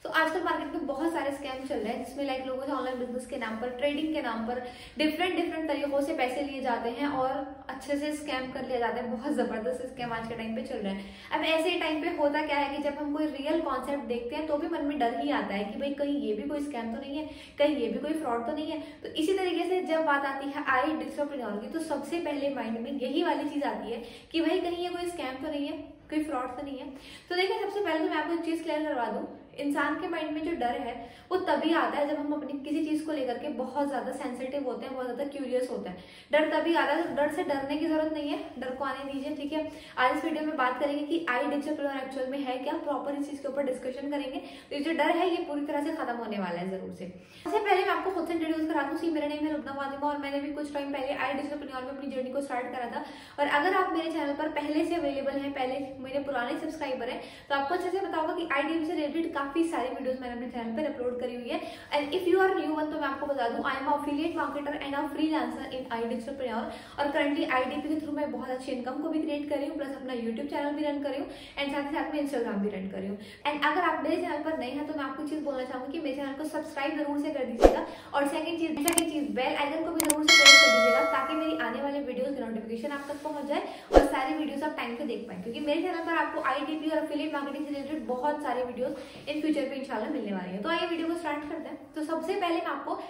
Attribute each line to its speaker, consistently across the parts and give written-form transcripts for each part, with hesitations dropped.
Speaker 1: तो आजकल मार्केट में बहुत सारे स्कैम चल रहे हैं जिसमें लाइक लोगों से ऑनलाइन बिजनेस के नाम पर, ट्रेडिंग के नाम पर डिफरेंट तरीकों से पैसे लिए जाते हैं और अच्छे से स्कैम कर लिया जाता है। बहुत जबरदस्त स्कैम आज के टाइम पे चल रहे हैं। अब ऐसे टाइम पे होता क्या है कि जब हम कोई रियल कॉन्सेप्ट देखते हैं तो भी मन में डर ही आता है कि भाई कहीं ये भी कोई स्कैम तो नहीं है, कहीं ये भी कोई फ्रॉड तो नहीं है। तो इसी तरीके से जब बात आती है आई डिजिटल की, तो सबसे पहले माइंड में यही वाली चीज आती है कि भाई कहीं ये कोई स्कैम तो नहीं है, कोई फ्रॉड तो नहीं है। तो देखिए, सबसे पहले तो मैं आपको एक चीज क्लियर करवा दूं, इंसान के माइंड में जो डर है वो तभी आता है जब हम अपनी किसी चीज को लेकर के बहुत ज्यादा सेंसिटिव होते हैं, बहुत ज्यादा क्यूरियस होते हैं। डर तभी आता है, तो डर से डरने की जरूरत नहीं है, डर को आने दीजिए। ठीक है, आज इस वीडियो में बात करेंगे कि आई डिजिटल एक्चुअल में है क्या, प्रॉपर इस चीज के ऊपर डिस्कशन करेंगे। तो ये जो डर है ये पूरी तरह से खत्म होने वाला है जरूर से। सबसे पहले मैं आपको खुद से इंट्रोड्यूस करा दूं। मेरा नेम है लुब्ना फातिमा और मैंने भी कुछ टाइम पहले आई डिजिटल में अपनी जर्नी को स्टार्ट करा था। और अगर आप मेरे चैनल पर पहले से अवेलेबल हैं, पहले मेरे पुराने सब्सक्राइबर हैं, तो आपको अच्छे से पता होगा कि आईडीपी से रिलेटेड काफी सारी वीडियोस मैंने अपने चैनल पर अपलोड करी हुई है। And if you are new one, तो मैं आपको बता दूं, I am affiliate marketer and a freelancer in I digital और करंटली आईडीपी के थ्रू मैं बहुत अच्छी इनकम को भी क्रिएट कर रही हूँ, प्लस अपना यूट्यूब चैनल भी रन कर रही हूँ एंड साथ ही साथ में इंस्टाग्राम भी रन कर रही हूँ। एंड अगर आप मेरे चैनल पर नए हैं तो मैं आपको चीज बोलना चाहूंगी कि मेरे चैनल को सब्सक्राइब जरूर से कर दीजिएगा और सेकंड चीज बेल आइकन को भी जरूर से प्रेस कर दीजिएगा ताकि मेरी आने वाले वीडियोस की नोटिफिकेशन आप तक पहुंच जाए और सारी वीडियोस आप टाइम पे देख पाए, क्योंकि मेरे चैनल पर आपको आईडीपी और एफिलिएट मार्केटिंग से रिलेटेड बहुत सारे वीडियोस इन फ्यूचर पे इंशाल्लाह मिलने वाले हैं। तो आइए वीडियो को स्टार्ट करते हैं। तो सबसे पहले मैं आपको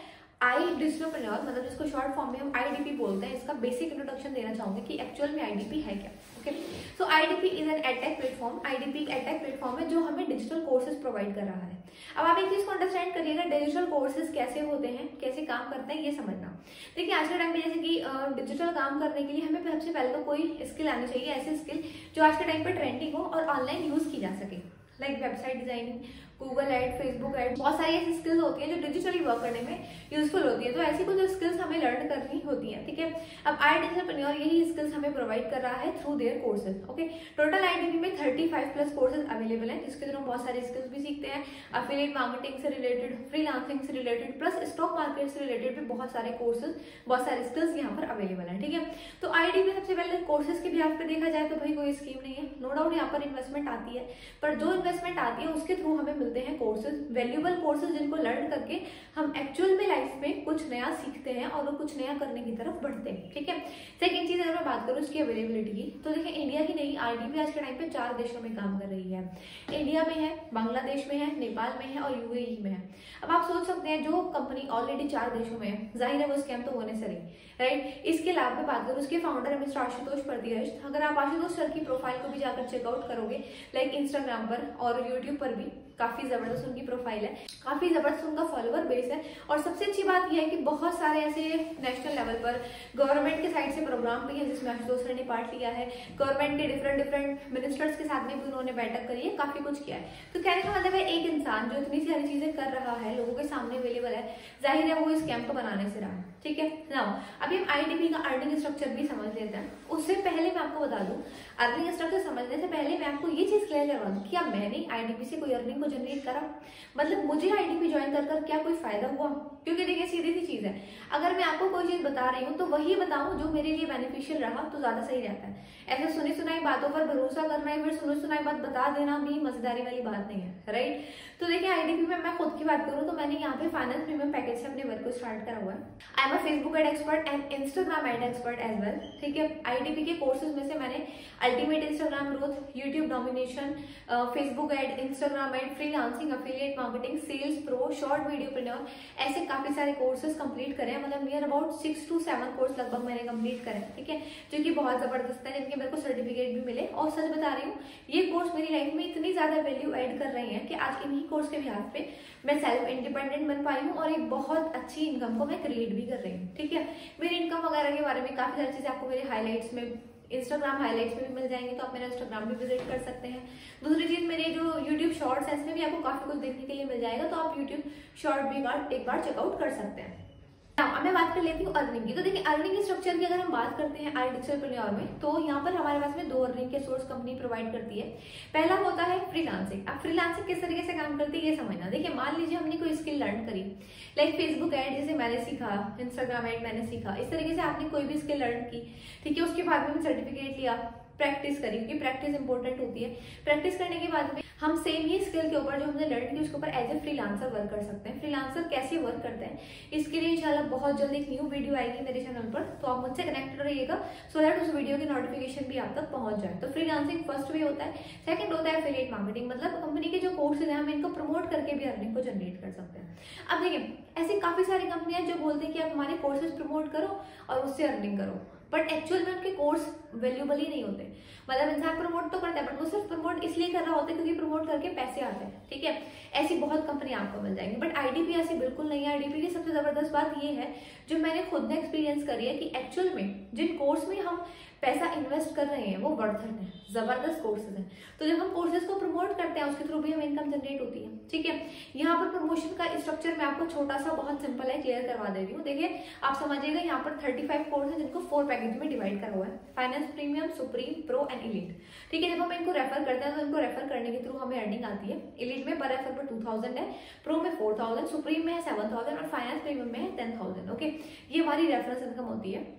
Speaker 1: आई डिजिटल मतलब जिसको शॉर्ट फॉर्म में हम आईडीपी बोलते हैं, इसका बेसिक इंट्रोडक्शन देना चाहूंगी कि एक्चुअल में आईडीपी है क्या। Okay, so IDP is an edtech platform. IDP एक एडटेक प्लेटफॉर्म है जो हमें डिजिटल कोर्सेज प्रोवाइड कर रहा है। अब आप एक चीज को अंडरस्टैंड करिएगा, डिजिटल कोर्सेज कैसे होते हैं, कैसे काम करते हैं, ये समझना। देखिए, आज के टाइम में जैसे कि डिजिटल काम करने के लिए हमें सबसे पहले तो कोई स्किल आनी चाहिए, ऐसी स्किल जो आज के टाइम पर ट्रेंडिंग हो और ऑनलाइन यूज की जा सके, like website designing, Google ad, Facebook ad, बहुत सारी ऐसी स्किल्स होती हैं जो डिजिटली वर्क करने में यूजफुल होती है। तो ऐसी कुछ स्किल्स हमें लर्न करनी होती है। ठीक है, अब आई डिजिटल यही स्किल्स हमें प्रोवाइड कर रहा है through their courses. Okay, total IDP में 35 प्लस कोर्सेज अवेलेबल हैं जिसके थ्रू हम बहुत सारी स्किल्स भी सीखते हैं। एफिलिएट मार्केटिंग से रिलेटेड, फ्रीलांसिंग से रिलेटेड, प्लस स्टॉक मार्केट से रिलेटेड भी बहुत सारे कोर्सेज, बहुत सारे स्किल्स यहाँ पर अवेलेबल है। ठीक है, तो आईडीपी सबसे पहले कोर्सेज के भी पे देखा जाए तो भाई कोई स्कीम नहीं है, नो डाउट यहाँ पर इन्वेस्टमेंट आती है, पर जो इन्वेस्टमेंट आती है उसके थ्रू हमें मिलते हैं कोर्सेज, वैल्यूएबल कोर्सेज जिनको लर्न करके हम एक्चुअल में लाइफ में कुछ नया सीखते हैं और वो कुछ नया करने की तरफ बढ़ते हैं। ठीक है, सेकंड चीज अगर मैं बात करूँ इसकी अवेलेबिलिटी की, तो देखिए इंडिया की नहीं, आईडीपी आज के टाइम पे 4 देशों में काम कर रही है। इंडिया में है, बांग्लादेश में है, नेपाल में है और यूएई में है। अब आप सोच सकते हैं जो कंपनी ऑलरेडी 4 देशों में है, जाहिर है वो स्कैम तो होने से रही, राइट। इसके लाभ में बात करूँ, उसके फाउंडर है मिस्टर आशुतोष परदियश। अगर आप आशुतोष सर की प्रोफाइल को भी जाकर चेकआउट करोगे, लाइक इंस्टाग्राम पर और यूट्यूब पर भी काफी जबरदस्त उनकी प्रोफाइल है, काफी जबरदस्त उनका फॉलोवर बेस है। और सबसे अच्छी बात यह है कि बहुत सारे ऐसे नेशनल लेवल पर गवर्नमेंट के साइड से प्रोग्राम भी है जिसमें आशुतोष सर ने पार्ट लिया है। गवर्नमेंट के डिफरेंट मिनिस्टर्स के साथ में भी उन्होंने बैठक करी है, काफी कुछ किया है। तो कहने का मतलब है एक इंसान जो इतनी सारी चीजें कर रहा है, लोगों के सामने अवेलेबल है, जाहिर है वो इस स्कैम को बनाने से रहा है। ठीक है, नाउ अभी हम आईडीपी का अर्निंग स्ट्रक्चर भी समझ लेते हैं। उससे पहले मैं आपको बता दूं, अर्निंग स्ट्रक्चर समझने से पहले मैं आपको ये चीज क्लियर करवा दूं, क्या मैंने आईडीपी से कोई अर्निंग को जनरेट करा, मतलब मुझे आईडीपी ज्वाइन कर क्या कोई फायदा हुआ? क्योंकि देखिए सीधी सी चीज है, अगर मैं आपको कोई चीज बता रही हूँ तो वही बताऊं जो मेरे लिए बेनिफिशियल रहा तो ज्यादा सही रहता है। ऐसे सुनी सुनाई बातों पर भरोसा करना है, फिर सुनी सुनाई बात बता देना भी मजेदारी वाली बात नहीं है, राइट। तो देखिए आईडीपी में मैं खुद की बात करूँ तो मैंने यहाँ पे फाइनेंस प्रीमियम पैकेज से अपने वर्क को स्टार्ट करा हुआ है। I am a Facebook ad expert and Instagram ad expert as well. ठीक है, आईडीपी के कोर्सेज में से मैंने ultimate Instagram growth, YouTube domination, Facebook ad, Instagram ad, freelancing, affiliate marketing, sales pro, short videopreneur, ऐसे काफी सारे कोर्सेज कंप्लीट करे हैं। मतलब नियर अबाउट 6 to 7 कोर्स लगभग मैंने कंप्लीट करे हैं। ठीक है, जो कि बहुत जबरदस्त है, जिनके मेरे को सर्टिफिकेट भी मिले। और सच बता रही हूँ, ये कोर्स मेरी लाइफ में इतनी ज्यादा वैल्यू ऐड कर रहे हैं कि आज इन्हीं कोर्स के बिहार पे मैं सेल्फ इंडिपेंडेंट बन पाई हूँ और एक बहुत अच्छी इनकम को मैं क्रिएट भी कर रही हूँ। ठीक है, मेरी इनकम वगैरह के बारे में काफी सारी चीजें आपको मेरे हाईलाइट्स में, इंस्टाग्राम हाईलाइट्स में भी मिल जाएंगे, तो आप मेरा इंस्टाग्राम भी विजिट कर सकते हैं। दूसरी चीज, मेरे जो यूट्यूब शॉर्ट्स है इसमें भी आपको काफी कुछ देखने के लिए मिल जाएगा, तो आप यूट्यूब शॉर्ट भी एक बार चेकआउट कर सकते हैं। अब मैं बात कर लेती हूँ अर्निंग की। तो देखिए अर्निंग स्ट्रक्चर की अगर हम बात करते हैं आई डिजिटल में, तो यहाँ पर हमारे पास में 2 अर्निंग के सोर्स कंपनी प्रोवाइड करती है। पहला होता है फ्रीलांसिंग। अब फ्रीलांसिंग किस तरीके से काम करती है ये समझना। देखिए मान लीजिए हमने कोई स्किल लर्न करी, लाइक फेसबुक एड जैसे मैंने सीखा, इंस्टाग्राम एड मैंने सीखा, इस तरीके से आपने कोई भी स्किल लर्न की। ठीक है, उसके बाद में सर्टिफिकेट लिया, प्रैक्टिस करिए, क्योंकि प्रैक्टिस इंपॉर्टेंट होती है। प्रैक्टिस करने के बाद में हम सेम ही स्किल के ऊपर जो हमने लर्न की उसके ऊपर एज ए फ्रीलांसर वर्क कर सकते हैं। फ्रीलांसर कैसे वर्क करते हैं इसके लिए इंशाल्लाह बहुत जल्द एक न्यू वीडियो आएगी मेरे चैनल पर, तो आप मुझसे कनेक्टेड रहिएगा सो दैट उस वीडियो की नोटिफिकेशन भी आप तक पहुंच जाए। तो फ्रीलांसिंग फर्स्ट वे होता है। सेकंड होता है एफिलिएट मार्केटिंग, मतलब कंपनी के जो कोर्सेज हैं हम इनको प्रमोट करके भी अर्निंग को जनरेट कर सकते हैं। अब देखिए ऐसी काफी सारी कंपनियां जो बोलते हैं कि आप हमारे कोर्सेज प्रमोट करो और उससे अर्निंग करो, बट एक्चुअल में उनके कोर्स वैल्यूबल ही नहीं होते। मतलब इंसान प्रमोट तो करता है बट वो सिर्फ प्रमोट इसलिए कर रहा होता है क्योंकि प्रमोट करके पैसे आते हैं, ठीक है। ऐसी बहुत कंपनी आपको मिल जाएंगी, बट आईडीपी ऐसी बिल्कुल नहीं है। आईडीपी की सबसे जबरदस्त बात ये है जो मैंने खुद ने एक्सपीरियंस करी है कि एक्चुअल में जिन कोर्स में हम पैसा इन्वेस्ट कर रहे हैं वो वर्थ इट है, जबरदस्त कोर्सेज हैं। तो जब हम कोर्सेज को प्रमोट करते हैं उसके थ्रू भी हमें इनकम जनरेट होती है, ठीक है। यहाँ पर प्रमोशन का स्ट्रक्चर मैं आपको छोटा सा बहुत सिंपल है क्लियर करवा दे रही हूँ। देखिए आप समझिएगा, यहाँ पर 35 कोर्स है जिनको 4 पैकेज में डिवाइड करा हुआ है, finance premium, supreme, pro and elite, ठीक है। जब हम इनको रेफर करते हैं तो इनको रेफर करने के थ्रू हमें अर्निंग आती है। एलिट में पर रेफर पर 2000 है, प्रो में 4000, सुप्रीम में है 7000 और फाइनेंस प्रीमियम में है 10,000, ओके। ये हमारी रेफरेंस इनकम होती है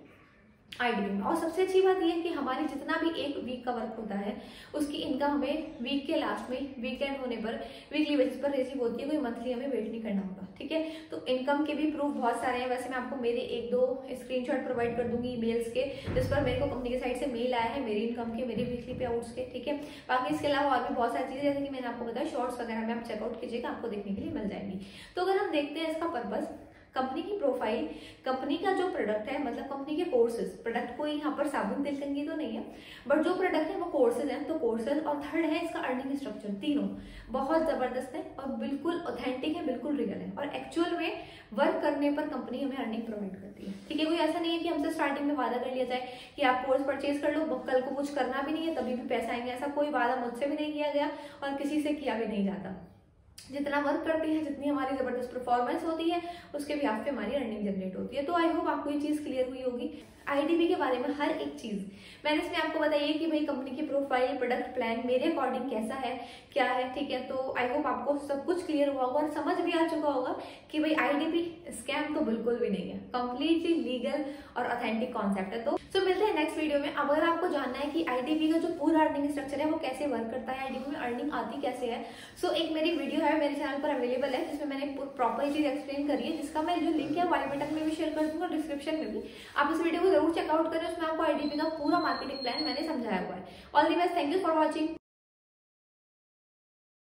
Speaker 1: आईडीपी में। और सबसे अच्छी बात यह है कि हमारी जितना भी एक वीक का वर्क होता है उसकी इनकम हमें वीक के लास्ट में वीकेंड होने पर वीकली बेसिस पर रिसीव होती है, कोई मंथली हमें वेट नहीं करना होगा, ठीक है। तो इनकम के भी प्रूफ बहुत सारे हैं। वैसे मैं आपको मेरे 1-2 स्क्रीनशॉट प्रोवाइड कर दूंगी ईमेल्स के, जिस पर मेरे को कंपनी की साइड से मेल आया है मेरी इनकम के, मेरे वीकली पे आउट्स के, ठीक है। बाकी इसके अलावा और भी बहुत सारी चीजें जैसे कि मैंने आपको बताया शॉर्ट्स वगैरह में आप चेकआउट कीजिएगा, आपको देखने के लिए मिल जाएंगी। तो अगर हम देखते हैं इसका पर्पज, कंपनी की प्रोफाइल, कंपनी का जो प्रोडक्ट है, मतलब कंपनी के कोर्सेज, प्रोडक्ट कोई यहाँ पर साबुन तेल कंघी तो नहीं है, बट जो प्रोडक्ट है वो कोर्सेज हैं, तो कोर्सेज। और थर्ड है इसका अर्निंग स्ट्रक्चर, तीनों बहुत जबरदस्त है और बिल्कुल ऑथेंटिक है, बिल्कुल रियल है और एक्चुअल में वर्क करने पर कंपनी हमें अर्निंग प्रोवाइड करती है, ठीक है। कोई ऐसा नहीं है कि हमसे स्टार्टिंग में वादा कर लिया जाए कि आप कोर्स परचेज कर लो, कल को कुछ करना भी नहीं है तभी भी पैसा आएंगे, ऐसा कोई वादा मुझसे भी नहीं किया गया और किसी से किया भी नहीं जाता। जितना वर्क करते हैं, जितनी हमारी जबरदस्त परफॉर्मेंस होती है उसके भी पे हमारी अर्निंग जनरेट होती है। तो आई होप आपको ये चीज क्लियर हुई होगी। आईडीपी के बारे में हर एक चीज मैंने इसमें आपको बताई है कि भाई कंपनी की प्रोफाइल, प्रोडक्ट प्लान मेरे अकॉर्डिंग कैसा है, क्या है, ठीक है। तो आई होप आपको सब कुछ क्लियर हुआ होगा और समझ भी आ चुका होगा कि भाई आईडीपी स्कैम तो बिल्कुल भी नहीं है, कंप्लीटली लीगल और ऑथेंटिक कॉन्सेप्ट है। तो मिलते हैं नेक्स्ट वीडियो में। अब अगर आपको जानना है कि आईडीपी का जो पूरा अर्निंग स्ट्रक्चर है वो कैसे वर्क करता है, आईडीपी में अर्निंग आती कैसे है, सो एक मेरी वीडियो है मेरे चैनल पर अवेलेबल है जिसमें मैंने प्रॉपर चीज एक्सप्लेन करी है, जिसका मैं जो लिंक है वो आई बटन में भी शेयर कर दूंगा, डिस्क्रिप्शन में भी। आप इस वीडियो को जरूर चेकआउट करें, उसमें आपको आईडीपी का पूरा मार्केटिंग प्लान मैंने समझाया हुआ है। All the best, thank you for watching.